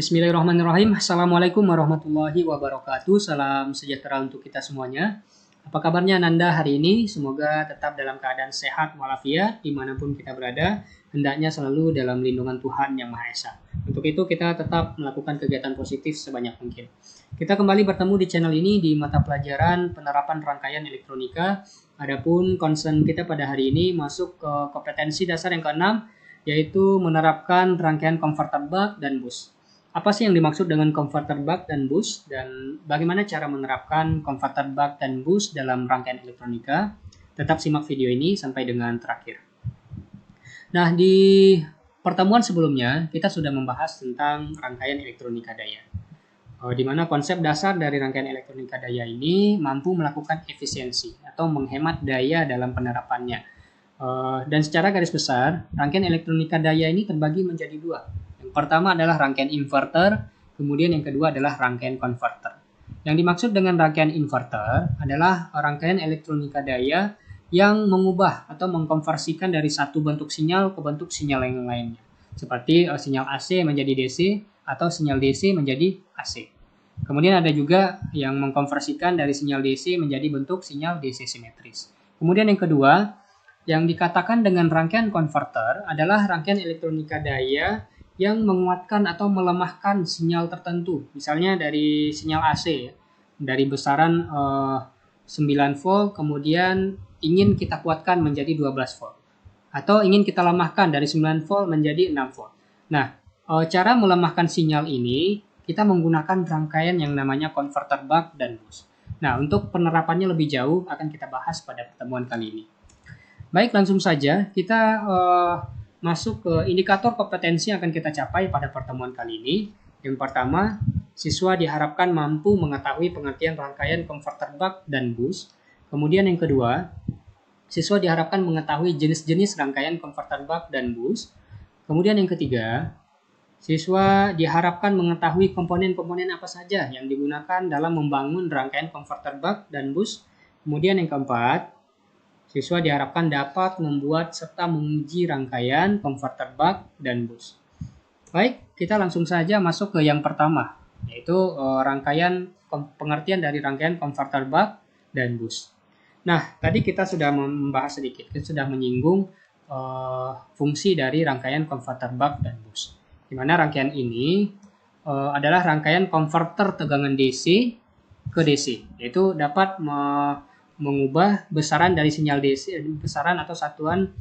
Bismillahirrahmanirrahim. Assalamualaikum warahmatullahi wabarakatuh. Salam sejahtera untuk kita semuanya. Apa kabarnya Nanda hari ini? Semoga tetap dalam keadaan sehat walafiat dimanapun kita berada. Hendaknya selalu dalam lindungan Tuhan Yang Maha Esa. Untuk itu kita tetap melakukan kegiatan positif sebanyak mungkin. Kita kembali bertemu di channel ini di mata pelajaran penerapan rangkaian elektronika. Adapun concern kita pada hari ini masuk ke kompetensi dasar yang keenam, yaitu menerapkan rangkaian converter buck dan bus. Apa sih yang dimaksud dengan converter buck dan bus, dan bagaimana cara menerapkan converter buck dan bus dalam rangkaian elektronika? Tetap simak video ini sampai dengan terakhir. Nah, di pertemuan sebelumnya kita sudah membahas tentang rangkaian elektronika daya, di mana konsep dasar dari rangkaian elektronika daya ini mampu melakukan efisiensi atau menghemat daya dalam penerapannya. Dan secara garis besar, rangkaian elektronika daya ini terbagi menjadi dua. Yang pertama adalah rangkaian inverter, kemudian yang kedua adalah rangkaian converter. Yang dimaksud dengan rangkaian inverter adalah rangkaian elektronika daya yang mengubah atau mengkonversikan dari satu bentuk sinyal ke bentuk sinyal yang lainnya. Seperti sinyal AC menjadi DC atau sinyal DC menjadi AC. Kemudian ada juga yang mengkonversikan dari sinyal DC menjadi bentuk sinyal DC simetris. Kemudian yang kedua, yang dikatakan dengan rangkaian converter adalah rangkaian elektronika daya yang menguatkan atau melemahkan sinyal tertentu. Misalnya dari sinyal AC, dari besaran 9 volt kemudian ingin kita kuatkan menjadi 12 volt. Atau ingin kita lemahkan dari 9 volt menjadi 6 volt. Nah, cara melemahkan sinyal ini kita menggunakan rangkaian yang namanya converter buck dan bus. Nah, untuk penerapannya lebih jauh akan kita bahas pada pertemuan kali ini. Baik, langsung saja kita masuk ke indikator kompetensi yang akan kita capai pada pertemuan kali ini. Yang pertama, siswa diharapkan mampu mengetahui pengertian rangkaian converter buck dan bus. Kemudian yang kedua, siswa diharapkan mengetahui jenis-jenis rangkaian converter buck dan bus. Kemudian yang ketiga, siswa diharapkan mengetahui komponen-komponen apa saja yang digunakan dalam membangun rangkaian converter buck dan bus. Kemudian yang keempat, siswa diharapkan dapat membuat serta menguji rangkaian converter buck dan bus. Baik, kita langsung saja masuk ke yang pertama, yaitu pengertian dari rangkaian converter buck dan bus. Nah, tadi kita sudah membahas sedikit, kita sudah menyinggung fungsi dari rangkaian converter buck dan bus. Di mana rangkaian ini adalah rangkaian konverter tegangan DC ke DC, yaitu dapat mengubah besaran dari sinyal DC, besaran atau satuan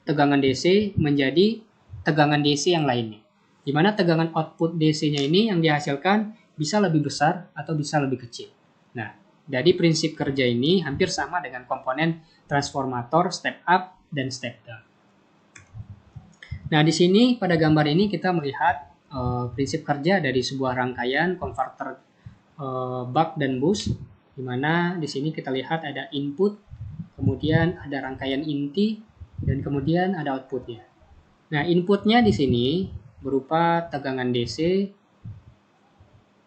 tegangan DC menjadi tegangan DC yang lainnya. Di mana tegangan output DC-nya ini yang dihasilkan bisa lebih besar atau bisa lebih kecil. Nah, jadi prinsip kerja ini hampir sama dengan komponen transformator step up dan step down. Nah, di sini pada gambar ini kita melihat prinsip kerja dari sebuah rangkaian converter buck dan bus, di mana di sini kita lihat ada input, kemudian ada rangkaian inti, dan kemudian ada outputnya. Nah, inputnya di sini berupa tegangan DC,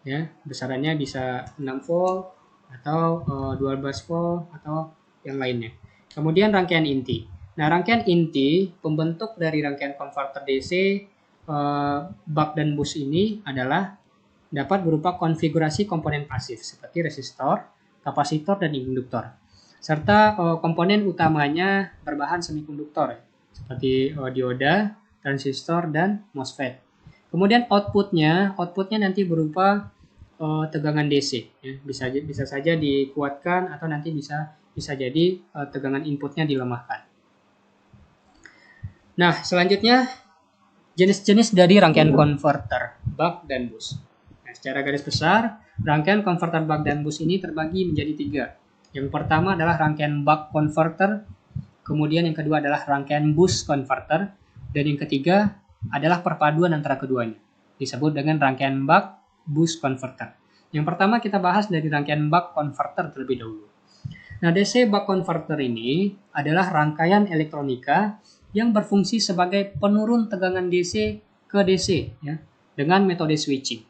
ya, besarannya bisa 6 volt atau 12 volt atau yang lainnya. Kemudian rangkaian inti. Nah, rangkaian inti pembentuk dari rangkaian converter DC buck dan bus ini adalah dapat berupa konfigurasi komponen pasif seperti resistor, kapasitor, dan induktor. Serta komponen utamanya berbahan semikonduktor seperti dioda, transistor, dan MOSFET. Kemudian outputnya nanti berupa tegangan DC. Ya. Bisa saja dikuatkan atau nanti bisa jadi tegangan inputnya dilemahkan. Nah, selanjutnya jenis-jenis dari rangkaian converter buck dan bus. Nah, secara garis besar, rangkaian converter buck dan bus ini terbagi menjadi 3. Yang pertama adalah rangkaian buck converter, kemudian yang kedua adalah rangkaian bus converter, dan yang ketiga adalah perpaduan antara keduanya, disebut dengan rangkaian buck bus converter. Yang pertama kita bahas dari rangkaian buck converter terlebih dahulu. Nah, DC buck converter ini adalah rangkaian elektronika yang berfungsi sebagai penurun tegangan DC ke DC, ya, dengan metode switching.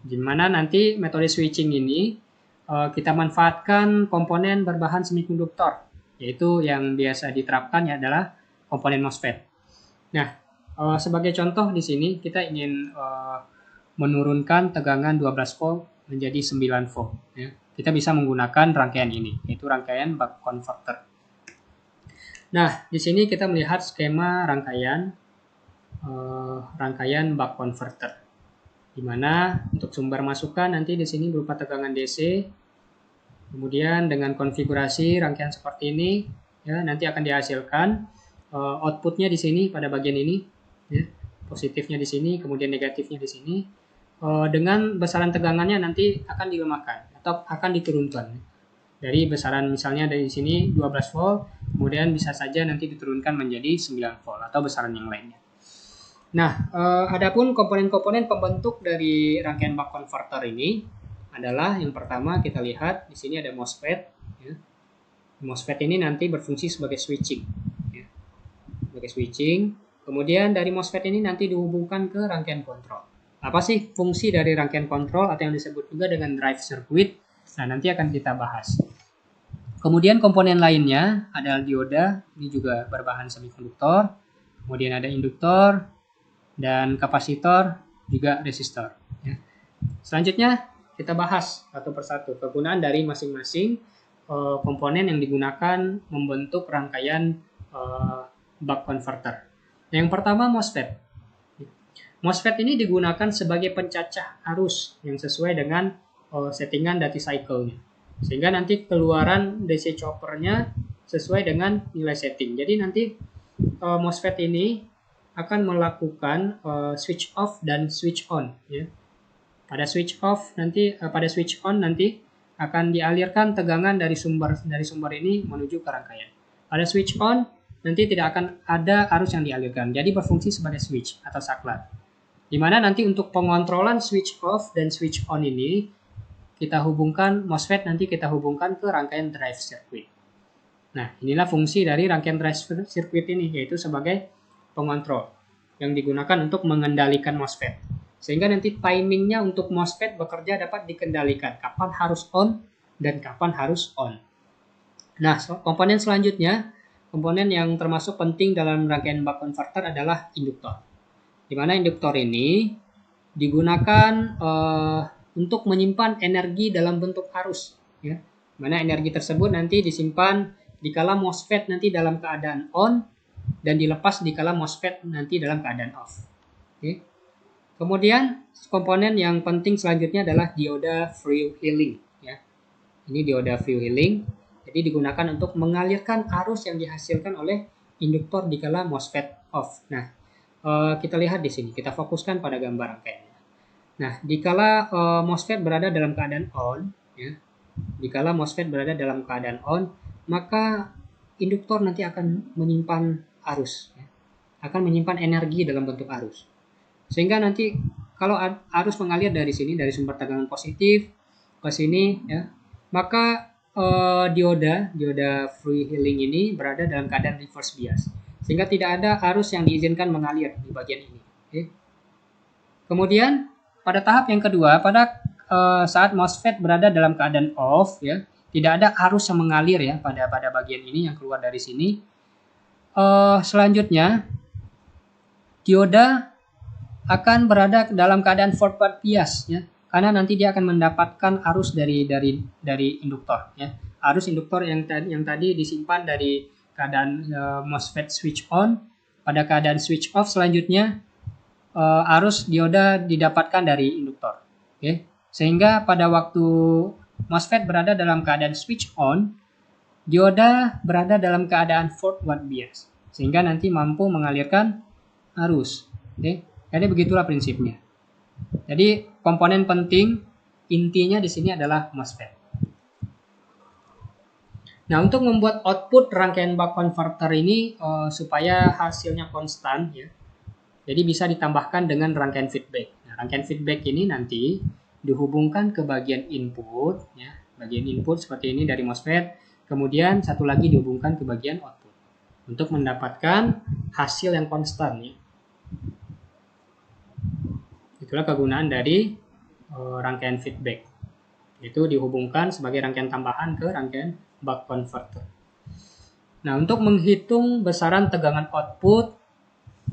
Di mana nanti metode switching ini kita manfaatkan komponen berbahan semikonduktor, yaitu yang biasa diterapkan adalah komponen MOSFET. Nah, Sebagai contoh di sini kita ingin menurunkan tegangan 12 volt menjadi 9 volt. Ya. Kita bisa menggunakan rangkaian ini, yaitu rangkaian buck converter. Nah, di sini kita melihat skema rangkaian buck converter, di mana untuk sumber masukan nanti di sini berupa tegangan DC. Kemudian dengan konfigurasi rangkaian seperti ini, ya nanti akan dihasilkan outputnya di sini pada bagian ini, ya, positifnya di sini, kemudian negatifnya di sini. Dengan besaran tegangannya nanti akan dilemahkan atau akan diturunkan. Dari besaran misalnya dari sini 12 volt, kemudian bisa saja nanti diturunkan menjadi 9 volt atau besaran yang lainnya. Nah, adapun komponen-komponen pembentuk dari rangkaian buck converter ini adalah yang pertama kita lihat di sini ada MOSFET. Ya. MOSFET ini nanti berfungsi sebagai switching. Ya. Sebagai switching. Kemudian dari MOSFET ini nanti dihubungkan ke rangkaian kontrol. Apa sih fungsi dari rangkaian kontrol atau yang disebut juga dengan drive circuit? Nah, nanti akan kita bahas. Kemudian komponen lainnya adalah dioda, ini juga berbahan semikonduktor. Kemudian ada induktor dan kapasitor, juga resistor. Ya. Selanjutnya kita bahas satu persatu kegunaan dari masing-masing komponen yang digunakan membentuk rangkaian buck converter. Yang pertama MOSFET. MOSFET ini digunakan sebagai pencacah arus yang sesuai dengan settingan duty cycle-nya. Sehingga nanti keluaran DC chopper-nya sesuai dengan nilai setting. Jadi nanti MOSFET ini akan melakukan switch off dan switch on. Ya. Pada switch on nanti akan dialirkan tegangan dari sumber ini menuju ke rangkaian. Pada switch on nanti tidak akan ada arus yang dialirkan. Jadi berfungsi sebagai switch atau saklar. Di mana nanti untuk pengontrolan switch off dan switch on ini kita hubungkan MOSFET nanti kita hubungkan ke rangkaian drive circuit. Nah, inilah fungsi dari rangkaian drive circuit ini, yaitu sebagai pengontrol yang digunakan untuk mengendalikan MOSFET. Sehingga nanti timingnya untuk MOSFET bekerja dapat dikendalikan. Kapan harus on dan kapan harus on. Nah, komponen selanjutnya, komponen yang termasuk penting dalam rangkaian buck converter adalah induktor. Di mana induktor ini digunakan untuk menyimpan energi dalam bentuk arus. Ya. Mana energi tersebut nanti disimpan dikala MOSFET nanti dalam keadaan on dan dilepas dikala MOSFET nanti dalam keadaan off. Okay. Kemudian komponen yang penting selanjutnya adalah dioda freewheeling. Ya. Ini dioda freewheeling, jadi digunakan untuk mengalirkan arus yang dihasilkan oleh induktor dikala MOSFET off. Nah, kita lihat di sini, kita fokuskan pada gambar rangkaiannya. Nah, dikala MOSFET berada dalam keadaan on, ya, dikala MOSFET berada dalam keadaan on, maka induktor nanti akan menyimpan arus, ya, akan menyimpan energi dalam bentuk arus. Sehingga nanti kalau arus mengalir dari sini, dari sumber tegangan positif ke sini, ya, maka dioda freewheeling ini berada dalam keadaan reverse bias. Sehingga tidak ada arus yang diizinkan mengalir di bagian ini. Okay. Kemudian pada tahap yang kedua, pada saat MOSFET berada dalam keadaan off, ya, tidak ada arus yang mengalir ya pada bagian ini yang keluar dari sini. Selanjutnya, dioda akan berada dalam keadaan forward bias, ya, karena nanti dia akan mendapatkan arus dari induktor, ya. Arus induktor yang tadi disimpan dari keadaan MOSFET switch on, pada keadaan switch off selanjutnya arus dioda didapatkan dari induktor. Okay. Sehingga pada waktu MOSFET berada dalam keadaan switch on, dioda berada dalam keadaan forward bias, sehingga nanti mampu mengalirkan arus. Okay. Jadi begitulah prinsipnya. Jadi komponen penting intinya di sini adalah MOSFET. Nah, untuk membuat output rangkaian buck converter ini supaya hasilnya konstan, ya, jadi bisa ditambahkan dengan rangkaian feedback. Nah, rangkaian feedback ini nanti dihubungkan ke bagian input, ya, bagian input seperti ini dari MOSFET, kemudian satu lagi dihubungkan ke bagian output untuk mendapatkan hasil yang konstan. Ya. Itulah kegunaan dari rangkaian feedback. Itu dihubungkan sebagai rangkaian tambahan ke rangkaian buck converter. Nah, untuk menghitung besaran tegangan output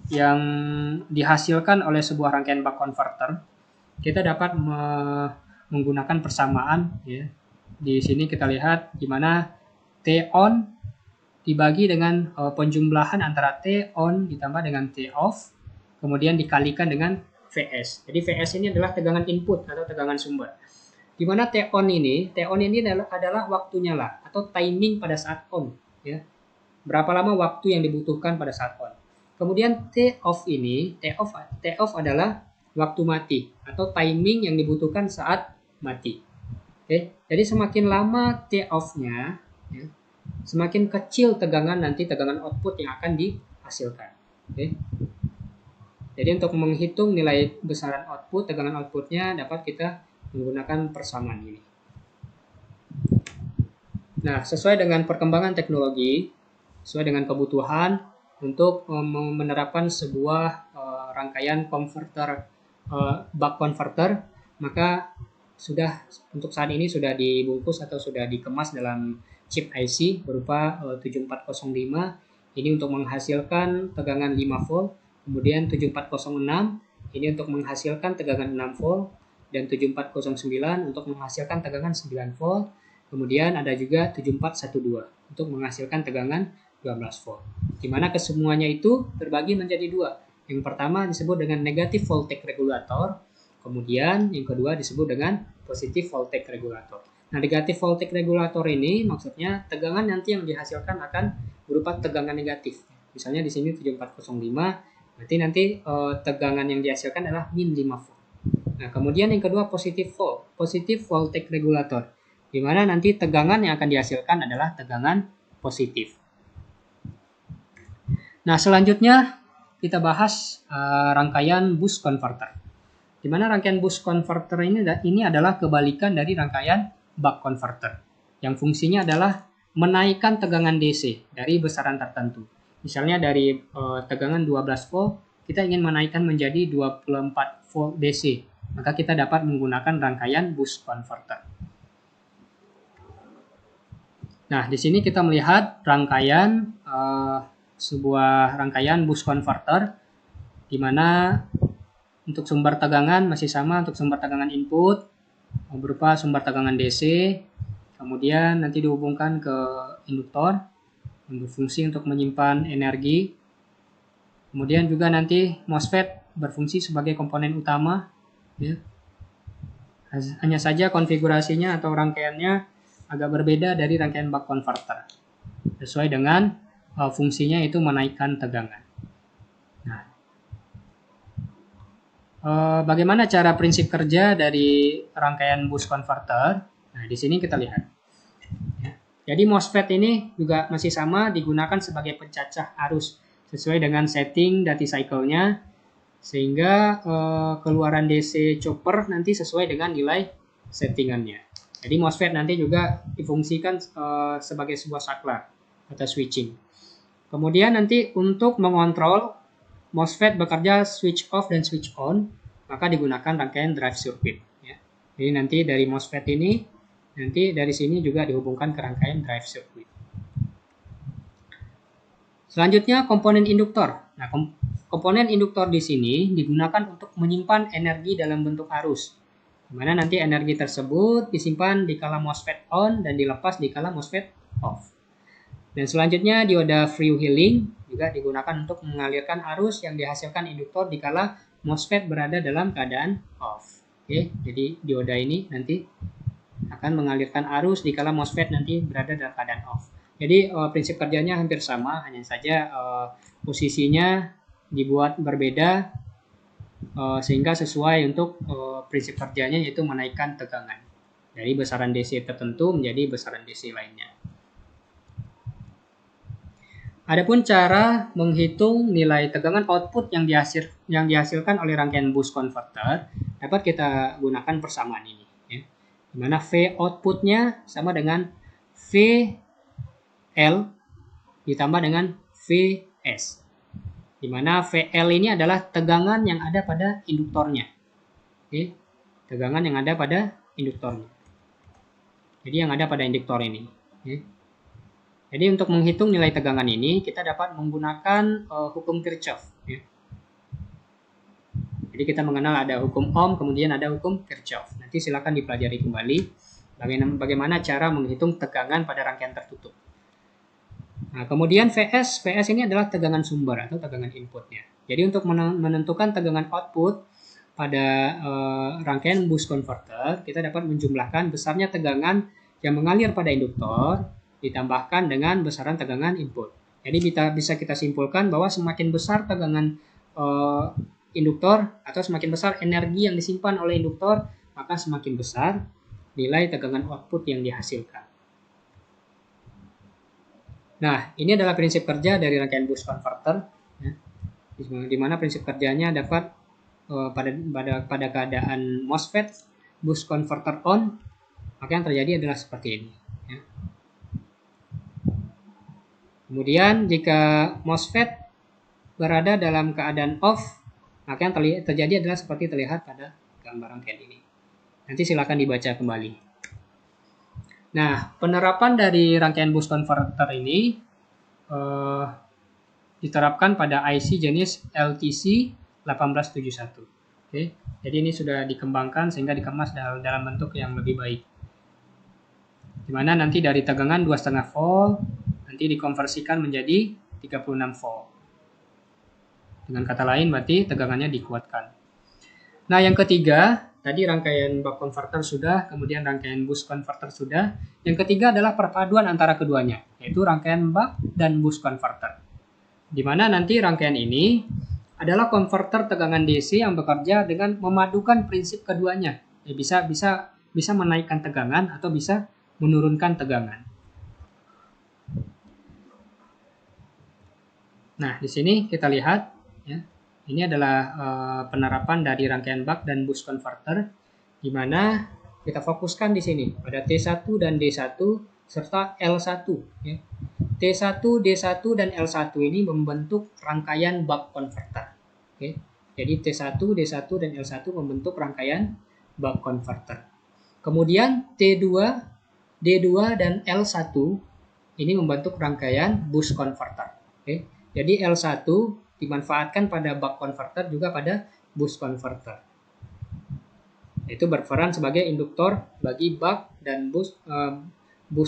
yang dihasilkan oleh sebuah rangkaian buck converter, kita dapat menggunakan persamaan ya. Di sini kita lihat di mana T on dibagi dengan penjumlahan antara T on ditambah dengan T off, kemudian dikalikan dengan Vs. Jadi Vs ini adalah tegangan input atau tegangan sumber. Di mana T on ini adalah waktu nyala atau timing pada saat on ya. Berapa lama waktu yang dibutuhkan pada saat on. Kemudian T off adalah waktu mati atau timing yang dibutuhkan saat mati. Oke, jadi semakin lama T off-nya, ya, semakin kecil tegangan output yang akan dihasilkan. Oke. Jadi untuk menghitung nilai besaran output, tegangan outputnya dapat kita menggunakan persamaan ini. Nah, sesuai dengan perkembangan teknologi, sesuai dengan kebutuhan untuk menerapkan sebuah rangkaian buck converter, maka untuk saat ini sudah dibungkus atau sudah dikemas dalam chip IC berupa 7405. Ini untuk menghasilkan tegangan 5 volt, kemudian 7406 ini untuk menghasilkan tegangan 6 volt, dan 7409 untuk menghasilkan tegangan 9 volt. Kemudian ada juga 7412 untuk menghasilkan tegangan 12 volt. Di mana kesemuanya itu terbagi menjadi dua. Yang pertama disebut dengan negative voltage regulator, kemudian yang kedua disebut dengan positive voltage regulator. Nah, negative voltage regulator ini maksudnya tegangan nanti yang dihasilkan akan berupa tegangan negatif. Misalnya di sini 7405, berarti nanti tegangan yang dihasilkan adalah min 5 volt. Nah, kemudian yang kedua positive voltage regulator, di mana nanti tegangan yang akan dihasilkan adalah tegangan positif. Nah, selanjutnya kita bahas rangkaian boost converter. Di mana rangkaian boost converter ini adalah kebalikan dari rangkaian buck converter, yang fungsinya adalah menaikkan tegangan DC dari besaran tertentu. Misalnya dari tegangan 12 volt, kita ingin menaikkan menjadi 24 volt DC, maka kita dapat menggunakan rangkaian boost converter. Nah, di sini kita melihat sebuah rangkaian boost converter, di mana untuk sumber tegangan masih sama, untuk sumber tegangan input berupa sumber tegangan DC, kemudian nanti dihubungkan ke induktor berfungsi untuk menyimpan energi. Kemudian juga nanti MOSFET berfungsi sebagai komponen utama ya. Hanya saja konfigurasinya atau rangkaiannya agak berbeda dari rangkaian buck converter, sesuai dengan fungsinya itu menaikkan tegangan. Nah, bagaimana cara prinsip kerja dari rangkaian boost converter? Nah, di sini kita lihat. Ya. Jadi MOSFET ini juga masih sama, digunakan sebagai pencacah arus sesuai dengan setting duty cycle-nya, sehingga keluaran DC chopper nanti sesuai dengan nilai settingannya. Jadi MOSFET nanti juga difungsikan sebagai sebuah saklar atau switching. Kemudian nanti untuk mengontrol MOSFET bekerja switch off dan switch on, maka digunakan rangkaian drive circuit. Ya. Jadi nanti dari MOSFET ini, nanti dari sini juga dihubungkan ke rangkaian drive circuit. Selanjutnya komponen induktor. Nah, komponen induktor di sini digunakan untuk menyimpan energi dalam bentuk arus, di mana nanti energi tersebut disimpan di kala MOSFET on dan dilepas di kala MOSFET off. Dan selanjutnya dioda freewheeling juga digunakan untuk mengalirkan arus yang dihasilkan induktor di kala MOSFET berada dalam keadaan off. Oke, jadi dioda ini nanti akan mengalirkan arus di kala MOSFET nanti berada dalam keadaan off. Jadi prinsip kerjanya hampir sama, hanya saja posisinya dibuat berbeda sehingga sesuai untuk prinsip kerjanya, yaitu menaikkan tegangan dari besaran DC tertentu menjadi besaran DC lainnya. Adapun cara menghitung nilai tegangan output yang dihasilkan oleh rangkaian boost converter dapat kita gunakan persamaan ini, ya. Di mana V outputnya sama dengan VL ditambah dengan Vs. Di mana VL ini adalah tegangan yang ada pada induktornya. Oke, tegangan yang ada pada induktornya. Jadi yang ada pada induktor ini. Oke. Jadi untuk menghitung nilai tegangan ini kita dapat menggunakan hukum Kirchhoff. Ya. Jadi kita mengenal ada hukum Ohm, kemudian ada hukum Kirchhoff. Nanti silakan dipelajari kembali bagaimana cara menghitung tegangan pada rangkaian tertutup. Nah, kemudian VS ini adalah tegangan sumber atau tegangan inputnya. Jadi untuk menentukan tegangan output pada rangkaian boost converter, kita dapat menjumlahkan besarnya tegangan yang mengalir pada induktor ditambahkan dengan besaran tegangan input. Jadi bisa kita simpulkan bahwa semakin besar tegangan induktor atau semakin besar energi yang disimpan oleh induktor, maka semakin besar nilai tegangan output yang dihasilkan. Nah, ini adalah prinsip kerja dari rangkaian boost converter, ya, di mana prinsip kerjanya dapat pada keadaan MOSFET boost converter on, maka yang terjadi adalah seperti ini. Ya. Kemudian jika MOSFET berada dalam keadaan off, maka yang terjadi adalah seperti terlihat pada gambar rangkaian ini. Nanti silakan dibaca kembali. Nah, penerapan dari rangkaian boost converter ini diterapkan pada IC jenis LTC 1871. Oke, jadi ini sudah dikembangkan sehingga dikemas dalam bentuk yang lebih baik. Dimana nanti dari tegangan 2,5 volt nanti dikonversikan menjadi 36 volt. Dengan kata lain berarti tegangannya dikuatkan. Nah, yang ketiga, tadi rangkaian buck converter sudah, kemudian rangkaian boost converter sudah. Yang ketiga adalah perpaduan antara keduanya, yaitu rangkaian buck dan boost converter. Di mana nanti rangkaian ini adalah konverter tegangan DC yang bekerja dengan memadukan prinsip keduanya. Ya, bisa menaikkan tegangan atau bisa menurunkan tegangan. Nah, di sini kita lihat, ya, ini adalah penerapan dari rangkaian buck dan boost converter, di mana kita fokuskan di sini pada T1 dan D1 serta L1. Ya. T1, D1, dan L1 ini membentuk rangkaian buck converter. Oke. Jadi T1, D1, dan L1 membentuk rangkaian buck converter. Kemudian T2, D2, dan L1 ini membentuk rangkaian boost converter. Oke. Jadi L1 dimanfaatkan pada buck converter juga pada boost converter. Itu berperan sebagai induktor bagi buck dan boost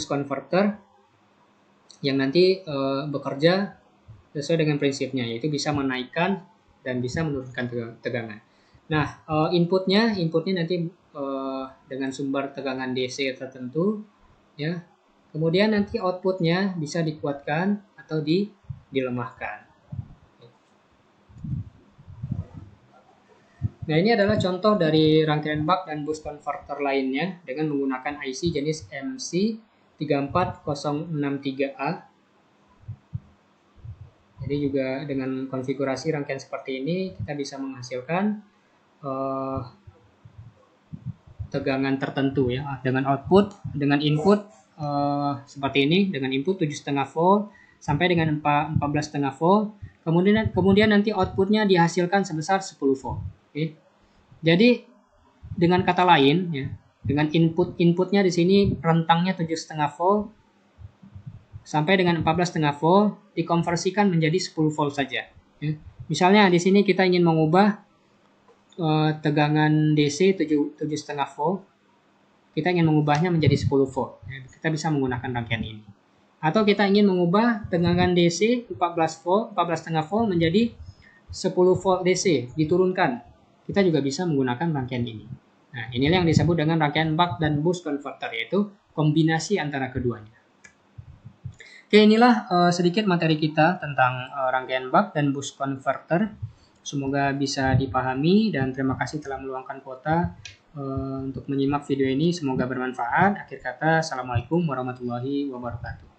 converter yang nanti bekerja sesuai dengan prinsipnya, yaitu bisa menaikkan dan bisa menurunkan tegangan. Nah, inputnya nanti dengan sumber tegangan DC tertentu, ya. Kemudian nanti outputnya bisa dikuatkan atau dilemahkan. Nah, ini adalah contoh dari rangkaian buck dan boost converter lainnya dengan menggunakan IC jenis MC34063A. Jadi juga dengan konfigurasi rangkaian seperti ini kita bisa menghasilkan tegangan tertentu, ya, dengan output, dengan input seperti ini, dengan input 7,5 volt sampai dengan 14,5 volt. Kemudian nanti outputnya dihasilkan sebesar 10 volt. Oke. Jadi dengan kata lain, ya, dengan inputnya di sini rentangnya 7,5 volt sampai dengan 14,5 volt dikonversikan menjadi 10 volt saja. Ya. Misalnya di sini kita ingin mengubah tegangan DC 7,5 volt, kita ingin mengubahnya menjadi 10 volt. Ya, kita bisa menggunakan rangkaian ini. Atau kita ingin mengubah tegangan DC 14,5 volt menjadi 10 volt DC, diturunkan. Kita juga bisa menggunakan rangkaian ini. Nah, inilah yang disebut dengan rangkaian buck dan boost converter, yaitu kombinasi antara keduanya. Oke, inilah sedikit materi kita tentang rangkaian buck dan boost converter. Semoga bisa dipahami dan terima kasih telah meluangkan kuota untuk menyimak video ini. Semoga bermanfaat. Akhir kata, Assalamualaikum warahmatullahi wabarakatuh.